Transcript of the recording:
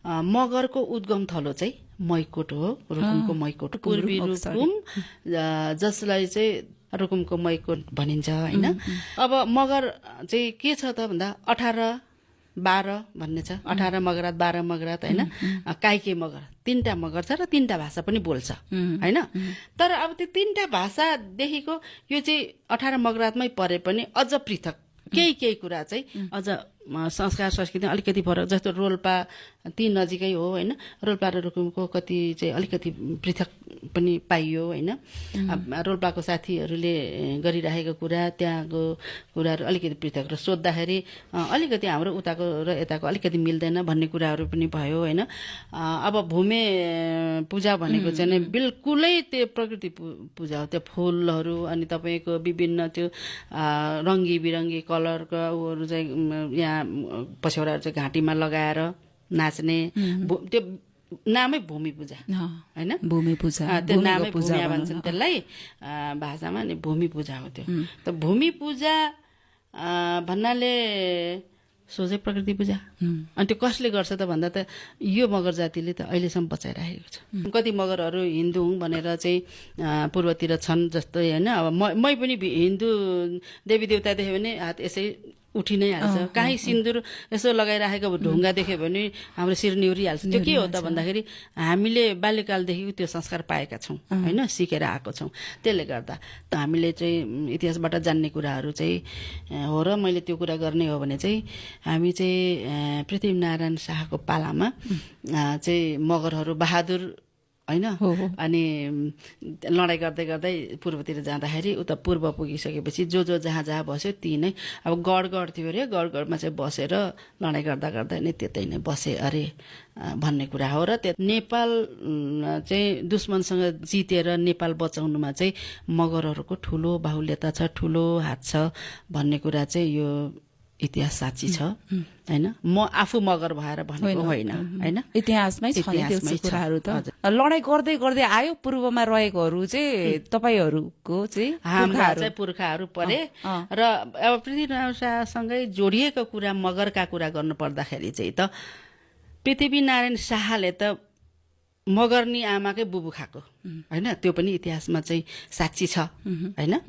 मगरको उद्गम थलो चाहिँ मैकोट हो, रुकुमको मैकोट, पूर्वी रुकुम, जसलाई चाहिँ रुकुमको मैकोट भनिन्छ हैन। अब मगर चाहिँ के छ त भन्दा 18-12 भन्ने छ, 18 मगरात 12 मगरात हैन, काइके मगर, 3टा मगर छ र 3टा भाषा पनि बोल्छ हैन। तर अब त्यो 3टा भाषादेखिको यो चाहिँ 18 मगरातमै परे पनि अझ पृथक केही कुरा चाहिँ अझ संस्कार संस्कृति अलिकति फरक, जस्तो रोल्पा ती नजिकै हो हैन, रोल्पा र रुकुमको कति चाहिँ अलिकति पृथक पनि पाइयो हैन। रोल्पाको साथीहरूले गरिरहेको कुरा, त्यहाँको कुराहरू अलिकति पृथक र सोद्धाखेरि अलिकति हाम्रो उताको र यताको अलिकति मिल्दैन भन्ने कुराहरू पनि भयो हैन। अब भूमे पूजा भनेको चाहिँ बिल्कुलै त्यो प्रकृति पूजा हो, त्यो फुलहरू अनि तपाईको विभिन्न त्यो रङ्गी बिरङ्गी कलरका उहरू चाहिँ यहाँ पछौराहरू चाहिँ घाँटीमा लगाएर नाच्ने, त्यो नामै भूमि पूजा हैन, भूमि पूजा, त्यो नामै पूजा भन्छन् त्यसलाई भाषामा, नि भूमि पूजा हो त्यो। त भूमि पूजा भन्नाले सोझै प्रकृति पूजा। अनि त्यो कसले गर्छ त भन्दा त यो मगर जातिले त अहिलेसम्म बचाइराखेको छ। कति मगरहरू हिन्दू हुँ भनेर चाहिँ पूर्वतिर छन् जस्तै हैन। अब मै पनि हिन्दू देवी देवता देख्यो भने हात यसै उठि नै हाल्छ, काहीँ सिन्दुर यसो लगाइराखेको ढुङ्गा देख्यो भने हाम्रो शिर निहुरिहाल्छ। त्यो के हो त भन्दाखेरि हामीले बाल्यकालदेखि त्यो संस्कार पाएका छौँ हैन, सिकेर आएको छौँ। त्यसले गर्दा त हामीले चाहिँ इतिहासबाट जान्ने कुराहरू चाहिँ हो। र मैले त्यो कुरा गर्ने हो भने चाहिँ हामी चाहिँ पृथ्वीनारायण शाहको पालामा चाहिँ मगरहरू बहादुर हैन, अनि लडाइँ गर्दै गर्दै पूर्वतिर जाँदाखेरि उता पूर्व पुगिसकेपछि जो जहाँ बस्यो ती नै, अब गढ थियो अरे, गढमा चाहिँ बसेर लडाइँ गर्दा गर्दै नै त्यतै नै बसे अरे भन्ने कुरा हो। र त्यो नेपाल चाहिँ दुश्मनसँग जितेर नेपाल बचाउनुमा चाहिँ मगरहरूको ठुलो बाहुल्यता छ, ठुलो हात छ भन्ने कुरा चाहिँ यो इतिहास साँच्ची छ हैन। म आफू मगर भएर भनेको होइन हैन, इतिहासमै छ त्यो कुराहरू। त लडाई गर्दै गर्दै आयो पूर्वमा रहेकोहरू चाहिँ तपाईहरुको चाहिँ हाम्रा चाहिँ पुर्खाहरू परे। र अब पृथ्वीनारायण शाहसँगै जोडिएको कुरा मगरका कुरा गर्नु पर्दाखेरि चाहिँ त पृथ्वीनारायण शाहले त मगर्नी आमाकै बुबु खाएको हैन, त्यो पनि इतिहासमा चाहिँ साक्षी छ हैन।